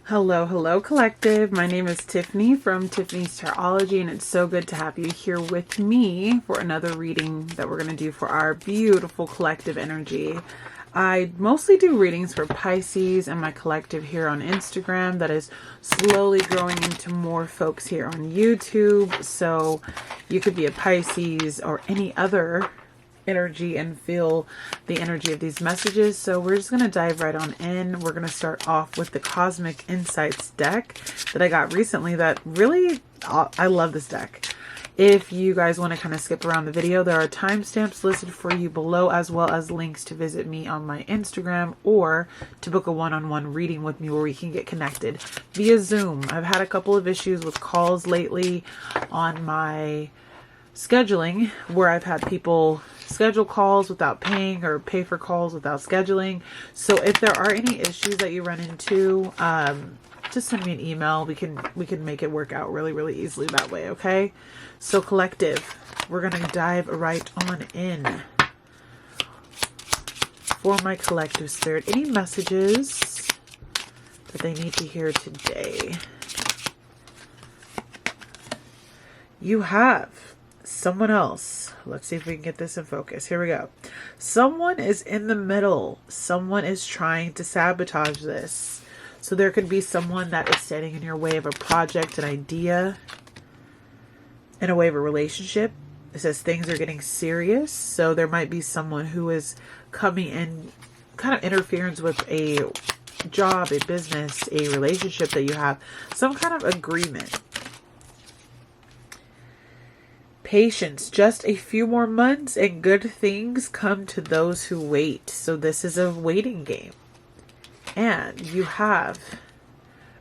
Hello, hello, collective. My name is Tiffany from Tiffany's Tarology, and it's so good to have you here with me for another reading that we're going to do for our beautiful collective energy. I mostly do readings for Pisces and my collective here on Instagram that is slowly growing into more folks here on YouTube. So you could be a Pisces or any other energy and feel the energy of these messages. So we're just going to dive right on in. We're going to start off with the Cosmic Insights deck that I got recently that really, I love this deck. If you guys want to kind of skip around the video, there are timestamps listed for you below, as well as links to visit me on my Instagram or to book a one-on-one reading with me where we can get connected via Zoom. I've had a couple of issues with calls lately on my scheduling where I've had people schedule calls without paying or pay for calls without scheduling. So if there are any issues that you run into, just send me an email. We can make it work out really easily that way. Okay. So collective, we're going to dive right on in for my collective spirit. Any messages that they need to hear today? You have someone else. Let's see if we can get this in focus. Here we go. Someone is in the middle. Someone is trying to sabotage this. So there could be someone that is standing in your way of a project, an idea, in a way of a relationship. It says things are getting serious. So there might be someone who is coming in, kind of interference with a job, a business, a relationship that you have, some kind of agreement. Patience, just a few more months and good things come to those who wait. So this is a waiting game. And you have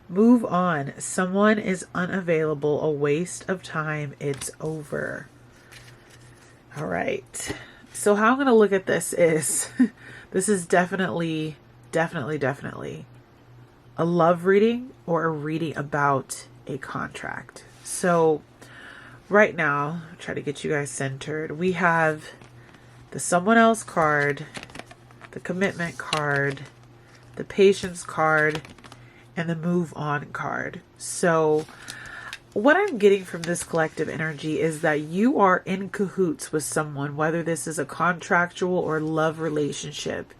move on. Someone is unavailable, a waste of time. It's over. All right. So how I'm going to look at this is, this is definitely a love reading or a reading about a contract. So right now, I'll try to get you guys centered. We have the someone else card, the commitment card, the patience card, and the move on card. So what I'm getting from this collective energy is that you are in cahoots with someone, whether this is a contractual or love relationship.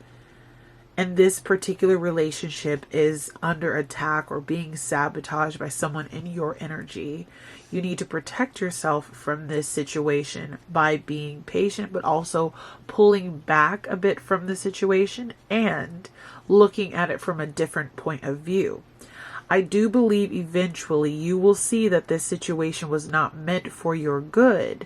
And this particular relationship is under attack or being sabotaged by someone in your energy. You need to protect yourself from this situation by being patient, but also pulling back a bit from the situation and looking at it from a different point of view. I do believe eventually you will see that this situation was not meant for your good.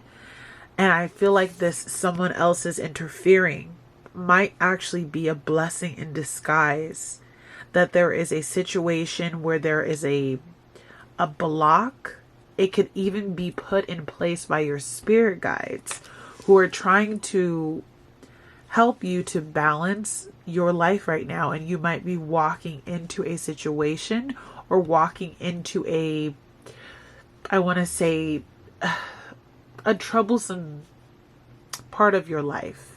And I feel like this someone else is interfering might actually be a blessing in disguise, that there is a situation where there is a block. It could even be put in place by your spirit guides who are trying to help you to balance your life right now. And you might be walking into a situation or walking into a, I want to say, a troublesome part of your life,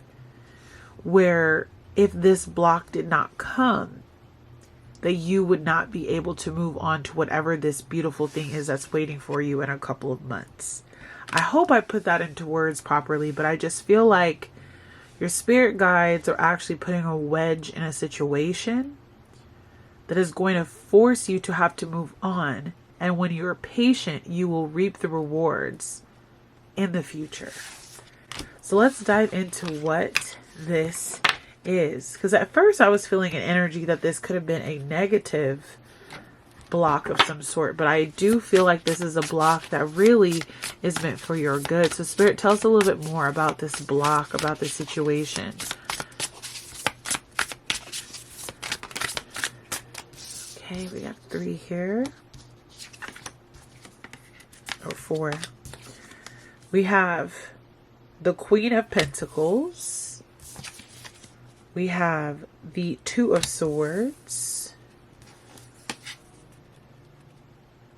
where if this block did not come, that you would not be able to move on to whatever this beautiful thing is that's waiting for you in a couple of months. I hope I put that into words properly, but I just feel like your spirit guides are actually putting a wedge in a situation that is going to force you to have to move on. And when you're patient, you will reap the rewards in the future. So let's dive into what this is, because at first I was feeling an energy that this could have been a negative block of some sort, but I do feel like this is a block that really is meant for your good. So Spirit, tell us a little bit more about this block, about this situation. Okay, we got 3 here, or 4. We have the Queen of Pentacles. We have the 2 of Swords,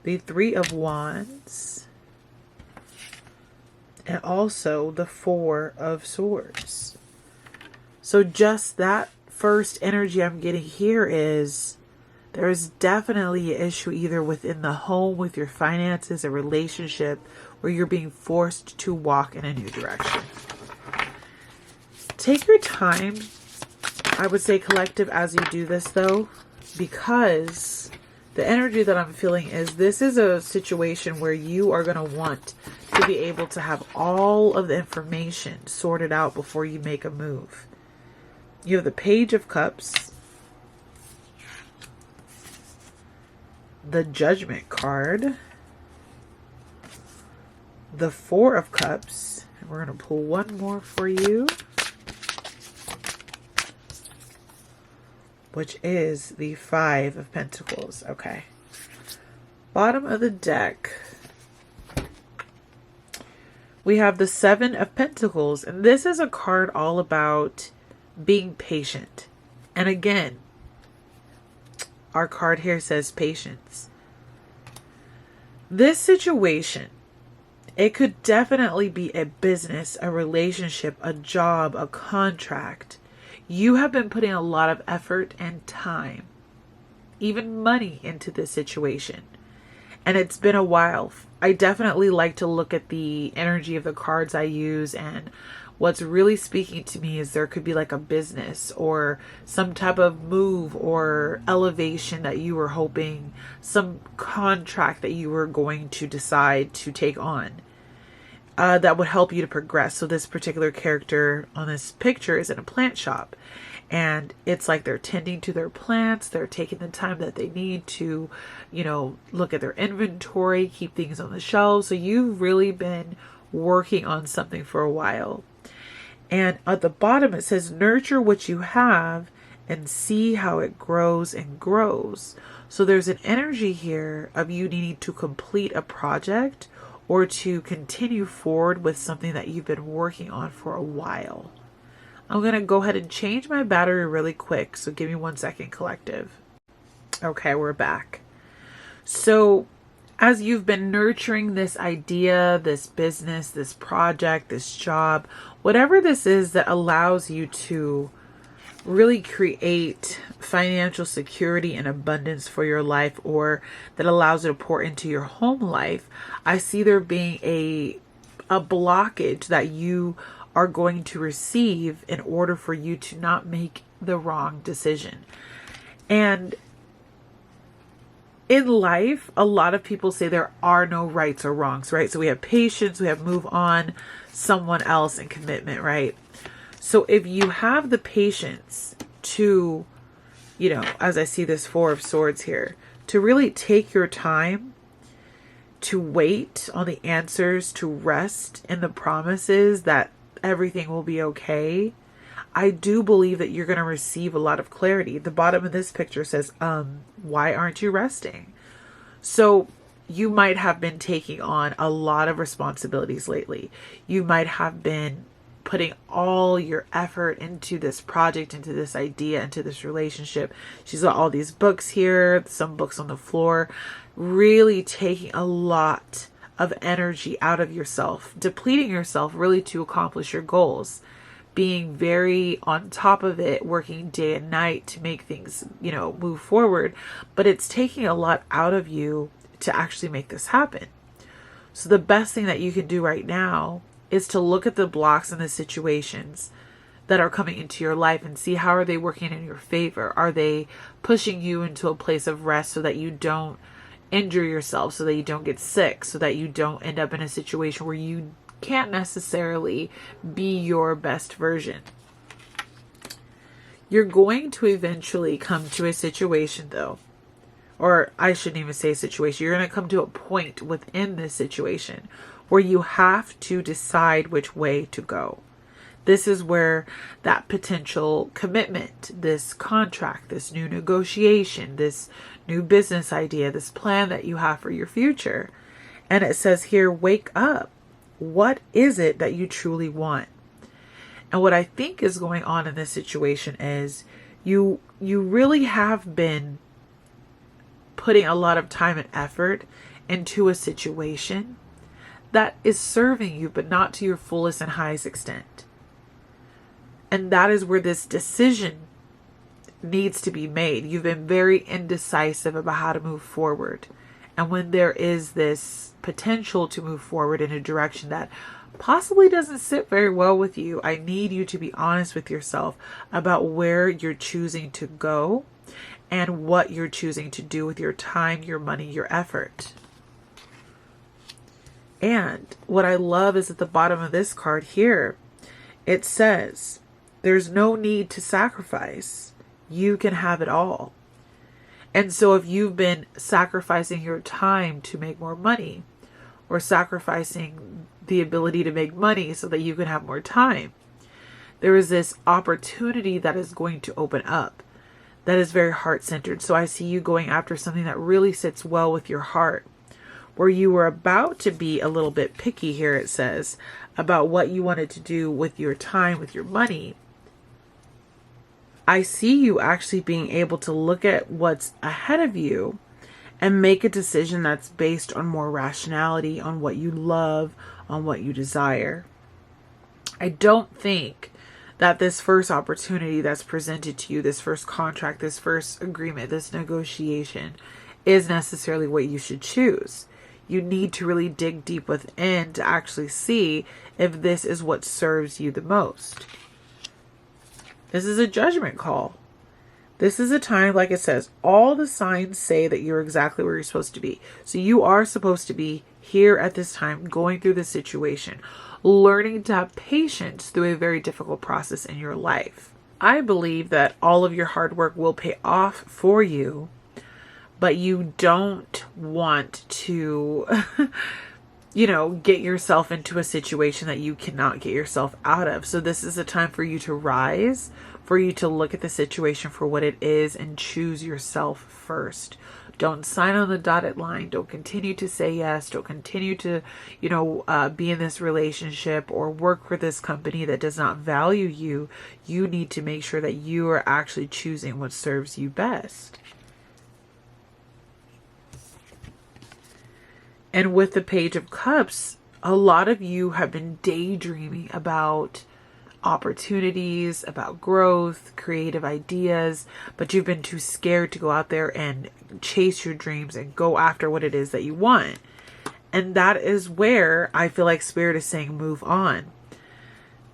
the 3 of Wands, and also the 4 of Swords. So just that first energy I'm getting here is There is definitely an issue either within the home, with your finances, a relationship, where you're being forced to walk in a new direction. Take your time, I would say, collective, as you do this though, because the energy that I'm feeling is this is a situation where you are going to want to be able to have all of the information sorted out before you make a move. You have the Page of Cups, the Judgment card, the Four of Cups, and we're going to pull one more for you, which is the Five of Pentacles. Okay. Bottom of the deck, we have the Seven of Pentacles, and this is a card all about being patient. And again, our card here says patience. This situation, it could definitely be a business, a relationship, a job, a contract. You have been putting a lot of effort and time, even money, into this situation. And it's been a while. I definitely like to look at the energy of the cards I use, and what's really speaking to me is there could be like a business or some type of move or elevation that you were hoping, some contract that you were going to decide to take on that would help you to progress. So this particular character on this picture is in a plant shop, and it's like they're tending to their plants. They're taking the time that they need to, you know, look at their inventory, keep things on the shelves. So you've really been working on something for a while. And at the bottom, it says, nurture what you have and see how it grows and grows. So there's an energy here of you needing to complete a project or to continue forward with something that you've been working on for a while. I'm going to go ahead and change my battery really quick. So give me 1 second, collective. Okay, we're back. So as you've been nurturing this idea, this business, this project, this job, whatever this is that allows you to really create financial security and abundance for your life, or that allows you to pour into your home life, I see there being a blockage that you are going to receive in order for you to not make the wrong decision. And in life, a lot of people say there are no rights or wrongs, right? So we have patience, we have move on, someone else, and commitment, right? So if you have the patience to, you know, as I see this Four of Swords here, to really take your time, to wait on the answers, to rest in the promises that everything will be okay, I do believe that you're going to receive a lot of clarity. The bottom of this picture says, why aren't you resting? So you might have been taking on a lot of responsibilities lately. You might have been putting all your effort into this project, into this idea, into this relationship. She's got all these books here, some books on the floor, really taking a lot of energy out of yourself, depleting yourself really to accomplish your goals, being very on top of it, working day and night to make things, you know, move forward. But it's taking a lot out of you to actually make this happen. So the best thing that you can do right now is to look at the blocks and the situations that are coming into your life and see how are they working in your favor. Are they pushing you into a place of rest so that you don't injure yourself, so that you don't get sick, so that you don't end up in a situation where you can't necessarily be your best version. You're going to eventually come to a situation though, or I shouldn't even say situation. You're going to come to a point within this situation where you have to decide which way to go. This is where that potential commitment, this contract, this new negotiation, this new business idea, this plan that you have for your future. And it says here, wake up. What is it that you truly want? And what I think is going on in this situation is you really have been putting a lot of time and effort into a situation that is serving you, but not to your fullest and highest extent. And that is where this decision needs to be made. You've been very indecisive about how to move forward. And when there is this potential to move forward in a direction that possibly doesn't sit very well with you, I need you to be honest with yourself about where you're choosing to go and what you're choosing to do with your time, your money, your effort. And what I love is at the bottom of this card here, it says, there's no need to sacrifice. You can have it all. And so if you've been sacrificing your time to make more money, or sacrificing the ability to make money so that you can have more time, there is this opportunity that is going to open up that is very heart-centered. So I see you going after something that really sits well with your heart, where you were about to be a little bit picky here, it says, about what you wanted to do with your time, with your money. I see you actually being able to look at what's ahead of you and make a decision that's based on more rationality, on what you love, on what you desire. I don't think that this first opportunity that's presented to you, this first contract, this first agreement, this negotiation is necessarily what you should choose. You need to really dig deep within to actually see if this is what serves you the most. This is a judgment call. This is a time, like it says, all the signs say that you're exactly where you're supposed to be. So you are supposed to be here at this time, going through the situation, learning to have patience through a very difficult process in your life. I believe that all of your hard work will pay off for you, but you don't want to, get yourself into a situation that you cannot get yourself out of. So this is a time for you to rise, for you to look at the situation for what it is and choose yourself first. Don't sign on the dotted line. Don't continue to say yes. Don't continue to, be in this relationship or work for this company that does not value you. You need to make sure that you are actually choosing what serves you best. And with the Page of Cups, a lot of you have been daydreaming about opportunities, about growth, creative ideas, but you've been too scared to go out there and chase your dreams and go after what it is that you want. And that is where I feel like Spirit is saying, move on.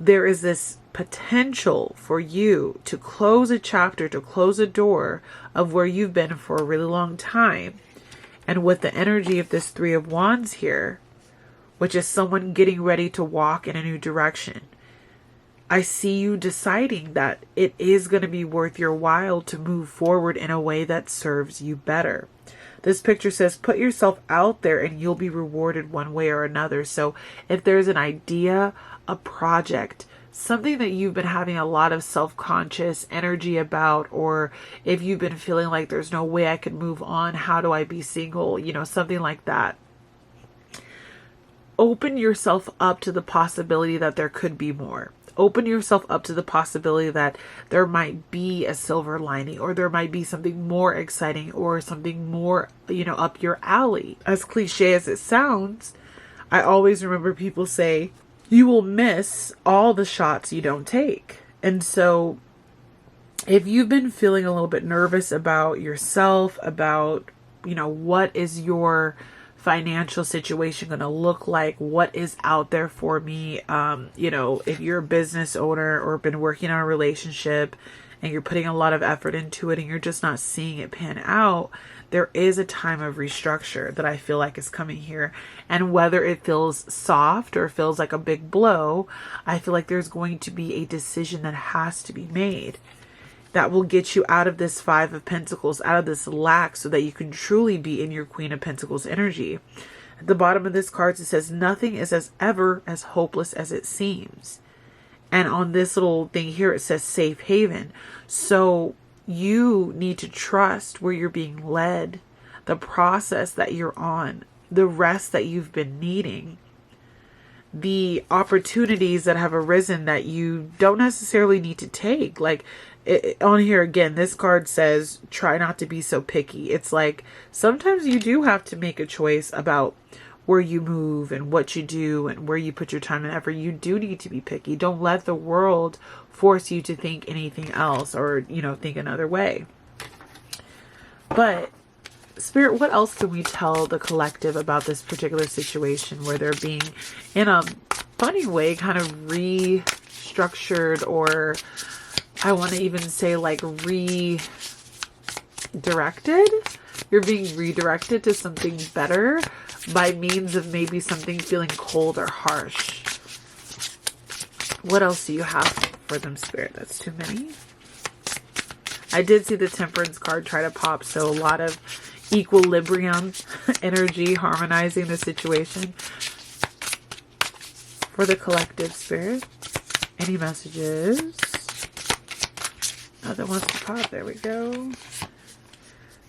There is this potential for you to close a chapter, to close a door of where you've been for a really long time. And with the energy of this Three of Wands here, which is someone getting ready to walk in a new direction, I see you deciding that it is going to be worth your while to move forward in a way that serves you better. This picture says, put yourself out there and you'll be rewarded one way or another. So if there's an idea, a project, something that you've been having a lot of self-conscious energy about, or if you've been feeling like there's no way I could move on, how do I be single, something like that. Open yourself up to the possibility that there could be more. Open yourself up to the possibility that there might be a silver lining, or there might be something more exciting, or something more, up your alley. As cliche as it sounds, I always remember people say, you will miss all the shots you don't take. And so if you've been feeling a little bit nervous about yourself, about, what is your financial situation going to look like? What is out there for me? If you're a business owner or been working on a relationship and you're putting a lot of effort into it and you're just not seeing it pan out, there is a time of restructure that I feel like is coming here. And whether it feels soft or feels like a big blow, I feel like there's going to be a decision that has to be made that will get you out of this Five of Pentacles, out of this lack, so that you can truly be in your Queen of Pentacles energy. At the bottom of this card, it says, nothing is ever as hopeless as it seems. And on this little thing here, it says safe haven. So you need to trust where you're being led, the process that you're on, the rest that you've been needing, the opportunities that have arisen that you don't necessarily need to take. Like on here again, this card says, try not to be so picky. It's like sometimes you do have to make a choice about where you move and what you do and where you put your time and effort. You do need to be picky. Don't let the world force you to think anything else or, think another way. But Spirit, what else can we tell the collective about this particular situation where they're being, in a funny way, kind of restructured, or I want to even say like redirected? You're being redirected to something better by means of maybe something feeling cold or harsh. What else do you have for them, Spirit? That's too many. I did see the Temperance card try to pop, so a lot of equilibrium energy harmonizing the situation. For the collective, Spirit, any messages? Oh, that wants to pop. There we go.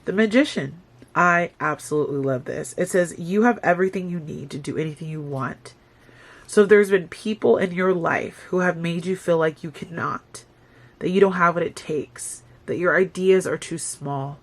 The Magician. I absolutely love this. It says, you have everything you need to do anything you want. So if there's been people in your life who have made you feel like you cannot, that you don't have what it takes, that your ideas are too small,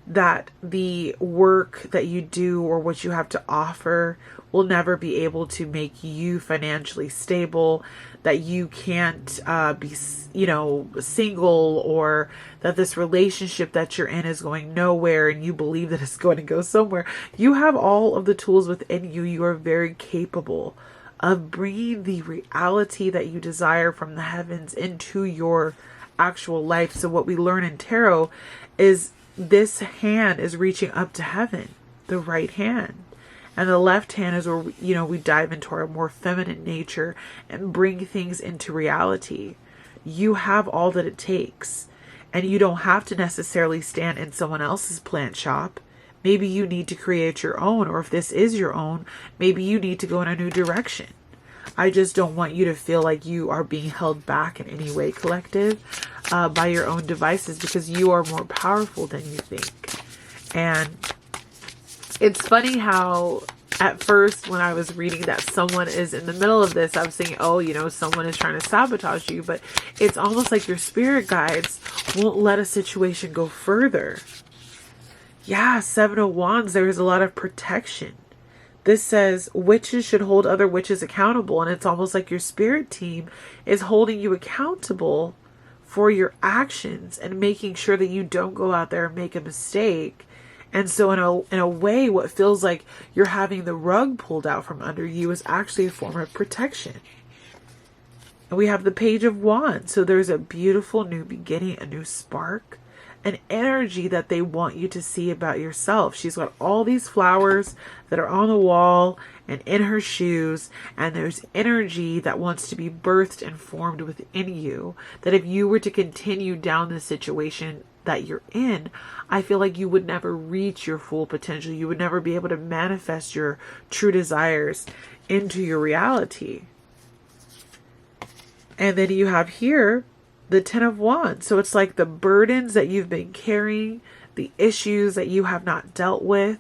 that the work that you do or what you have to offer will never be able to make you financially stable, that you can't be, single, or that this relationship that you're in is going nowhere and you believe that it's going to go somewhere. You have all of the tools within you. You are very capable of bringing the reality that you desire from the heavens into your actual life. So what we learn in tarot is this hand is reaching up to heaven, the right hand. And the left hand is where, we dive into our more feminine nature and bring things into reality. You have all that it takes. And you don't have to necessarily stand in someone else's plant shop. Maybe you need to create your own. Or if this is your own, maybe you need to go in a new direction. I just don't want you to feel like you are being held back in any way, collective, by your own devices, because you are more powerful than you think. And it's funny how at first when I was reading that someone is in the middle of this, I was thinking, someone is trying to sabotage you. But it's almost like your spirit guides won't let a situation go further. Yeah, Seven of Wands, there is a lot of protection. This says witches should hold other witches accountable. And it's almost like your spirit team is holding you accountable for your actions and making sure that you don't go out there and make a mistake. And so in a way, what feels like you're having the rug pulled out from under you is actually a form of protection. And we have the Page of Wands. So there's a beautiful new beginning, a new spark, an energy that they want you to see about yourself. She's got all these flowers that are on the wall and in her shoes, and there's energy that wants to be birthed and formed within you, that if you were to continue down the situation that you're in, I feel like you would never reach your full potential. You would never be able to manifest your true desires into your reality. And then you have here the Ten of Wands. So it's like the burdens that you've been carrying, the issues that you have not dealt with,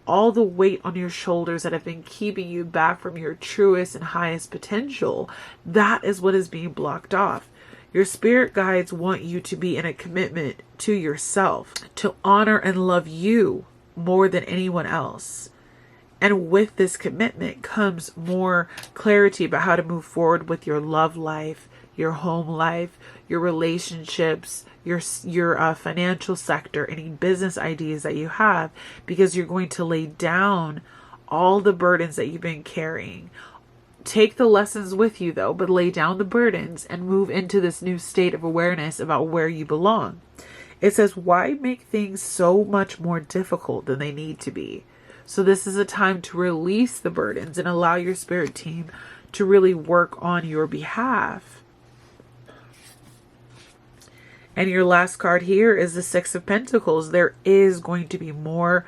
all the weight on your shoulders that have been keeping you back from your truest and highest potential. That is what is being blocked off. Your spirit guides want you to be in a commitment to yourself, to honor and love you more than anyone else. And with this commitment comes more clarity about how to move forward with your love life, your home life, your relationships, your financial sector, any business ideas that you have, because you're going to lay down all the burdens that you've been carrying. Take the lessons with you, though, but lay down the burdens and move into this new state of awareness about where you belong. It says, why make things so much more difficult than they need to be? So this is a time to release the burdens and allow your spirit team to really work on your behalf. And your last card here is the Six of Pentacles. There is going to be more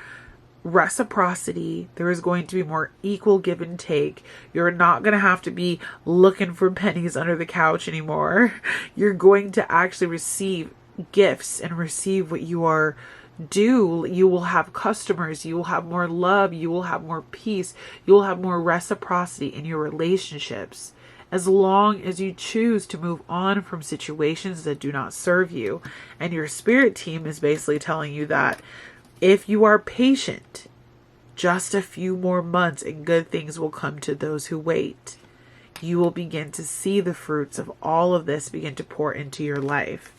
reciprocity. There is going to be more equal give and take. You're not going to have to be looking for pennies under the couch anymore. You're going to actually receive gifts and receive what you are due. You will have customers. You will have more love. You will have more peace. You will have more reciprocity in your relationships, as long as you choose to move on from situations that do not serve you. And your spirit team is basically telling you that if you are patient Just a few more months and good things will come to those who wait. You will begin to see the fruits of all of this begin to pour into your life.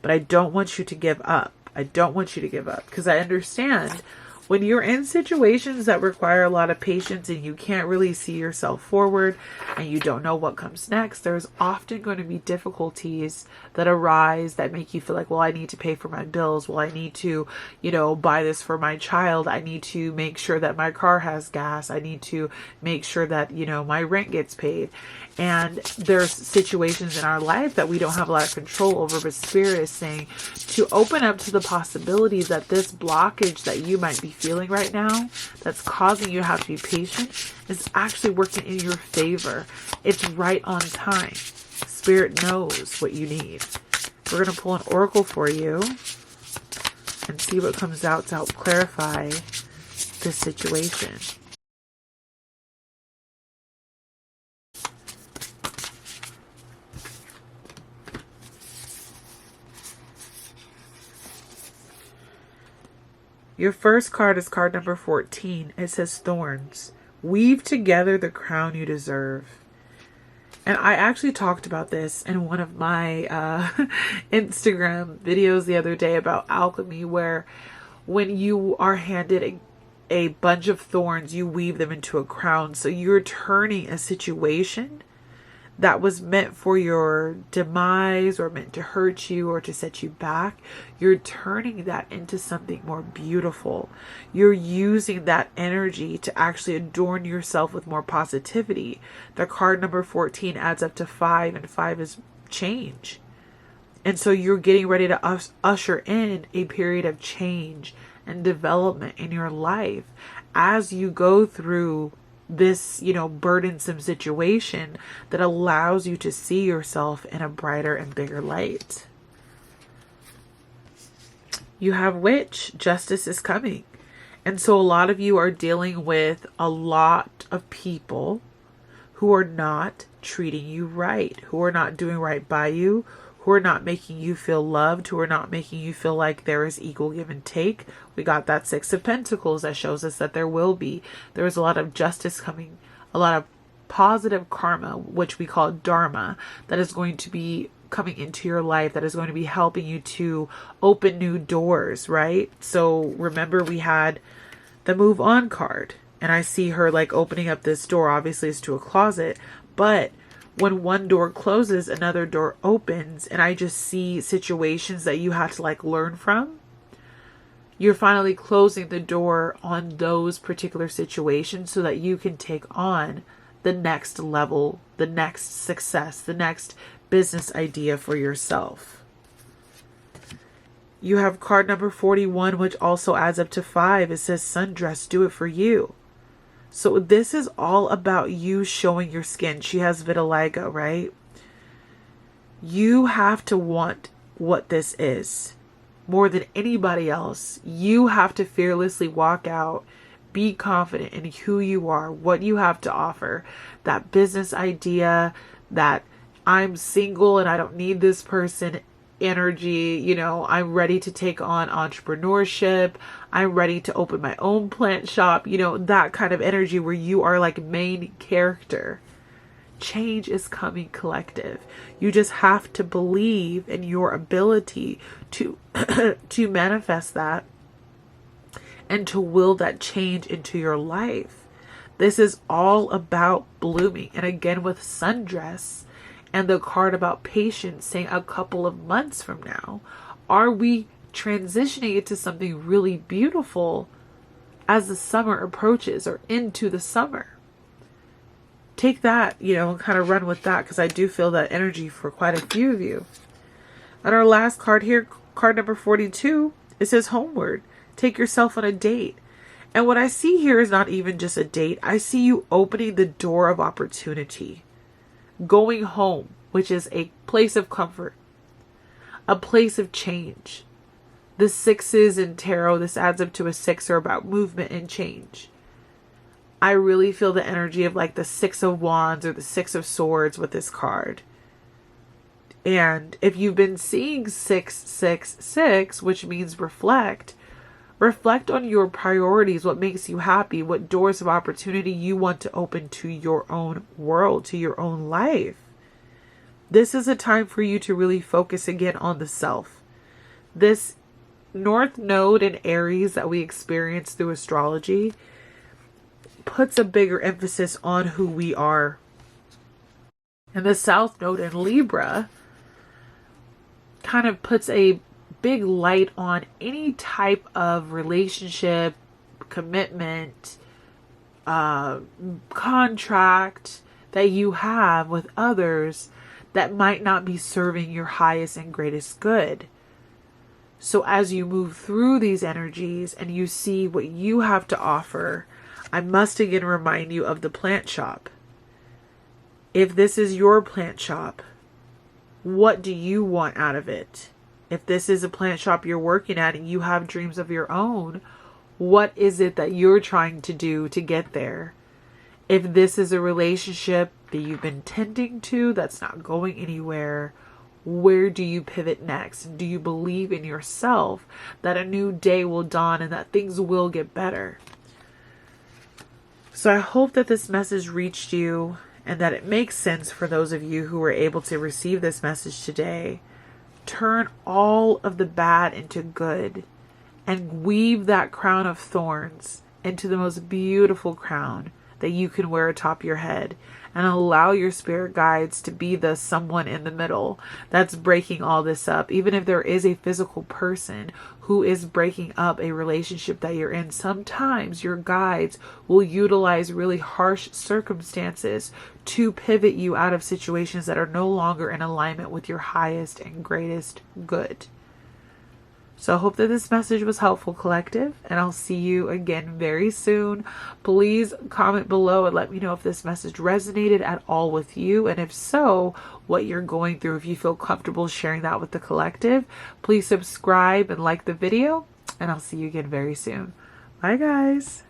But I don't want you to give up. I don't want you to give up, because I understand when you're in situations that require a lot of patience and you can't really see yourself forward and you don't know what comes next, there's often going to be difficulties that arise that make you feel like, well, I need to pay for my bills. Well, I need to, buy this for my child. I need to make sure that my car has gas. I need to make sure that, my rent gets paid. And there's situations in our life that we don't have a lot of control over, but Spirit is saying to open up to the possibility that this blockage that you might be feeling right now, that's causing you to have to be patient, is actually working in your favor. It's right on time. Spirit knows what you need. We're going to pull an oracle for you and see what comes out to help clarify this situation. Your first card is card number 14. It says thorns. Weave together the crown you deserve. And I actually talked about this in one of my Instagram videos the other day about alchemy, where when you are handed a bunch of thorns, you weave them into a crown. So you're turning a situation that was meant for your demise or meant to hurt you or to set you back, you're turning that into something more beautiful. You're using that energy to actually adorn yourself with more positivity. The card number 14 adds up to 5, and 5 is change. And so you're getting ready to usher in a period of change and development in your life as you go through this, burdensome situation that allows you to see yourself in a brighter and bigger light. You have Witch. Justice is coming. And so a lot of you are dealing with a lot of people who are not treating you right, who are not doing right by you, who are not making you feel loved, who are not making you feel like there is equal give and take. We got that 6 of Pentacles that shows us that there will be. There is a lot of justice coming, a lot of positive karma, which we call dharma, that is going to be coming into your life, that is going to be helping you to open new doors, right? So remember, we had the move on card, and I see her like opening up this door. Obviously it's to a closet, but when one door closes, another door opens, and I just see situations that you have to learn from. You're finally closing the door on those particular situations so that you can take on the next level, the next success, the next business idea for yourself. You have card number 41, which also adds up to 5. It says sundress, do it for you. So this is all about you showing your skin. She has vitiligo, right? You have to want what this is more than anybody else. You have to fearlessly walk out, be confident in who you are, what you have to offer. That business idea, that I'm single and I don't need this person energy, I'm ready to take on entrepreneurship. I'm ready to open my own plant shop, that kind of energy where you are main character. Change is coming, collective. You just have to believe in your ability to to manifest that and to will that change into your life. This is all about blooming. And again, with sundress and the card about patience saying a couple of months from now, are we transitioning into something really beautiful as the summer approaches or into the summer? Take that, and kind of run with that, because I do feel that energy for quite a few of you. And our last card here, card number 42, it says homeward. Take yourself on a date. And what I see here is not even just a date. I see you opening the door of opportunity. Going home, which is a place of comfort, a place of change. The 6s in tarot, this adds up to a 6, are about movement and change. I really feel the energy of the 6 of Wands or the 6 of Swords with this card. And if you've been seeing 666, which means reflect, Reflect on your priorities, what makes you happy, what doors of opportunity you want to open to your own world, to your own life. This is a time for you to really focus again on the self. This North Node in Aries that we experience through astrology puts a bigger emphasis on who we are. And the South Node in Libra kind of puts a big light on any type of relationship, commitment, contract that you have with others that might not be serving your highest and greatest good. So as you move through these energies and you see what you have to offer, I must again remind you of the plant shop. If this is your plant shop, what do you want out of it? If this is a plant shop you're working at and you have dreams of your own, what is it that you're trying to do to get there? If this is a relationship that you've been tending to that's not going anywhere, where do you pivot next? Do you believe in yourself that a new day will dawn and that things will get better? So I hope that this message reached you and that it makes sense for those of you who were able to receive this message today. Turn all of the bad into good and weave that crown of thorns into the most beautiful crown that you can wear atop your head, and allow your spirit guides to be the someone in the middle that's breaking all this up. Even if there is a physical person who is breaking up a relationship that you're in, sometimes your guides will utilize really harsh circumstances to pivot you out of situations that are no longer in alignment with your highest and greatest good. So I hope that this message was helpful, collective, and I'll see you again very soon. Please comment below and let me know if this message resonated at all with you, and if so, what you're going through. If you feel comfortable sharing that with the collective, please subscribe and like the video, and I'll see you again very soon. Bye, guys.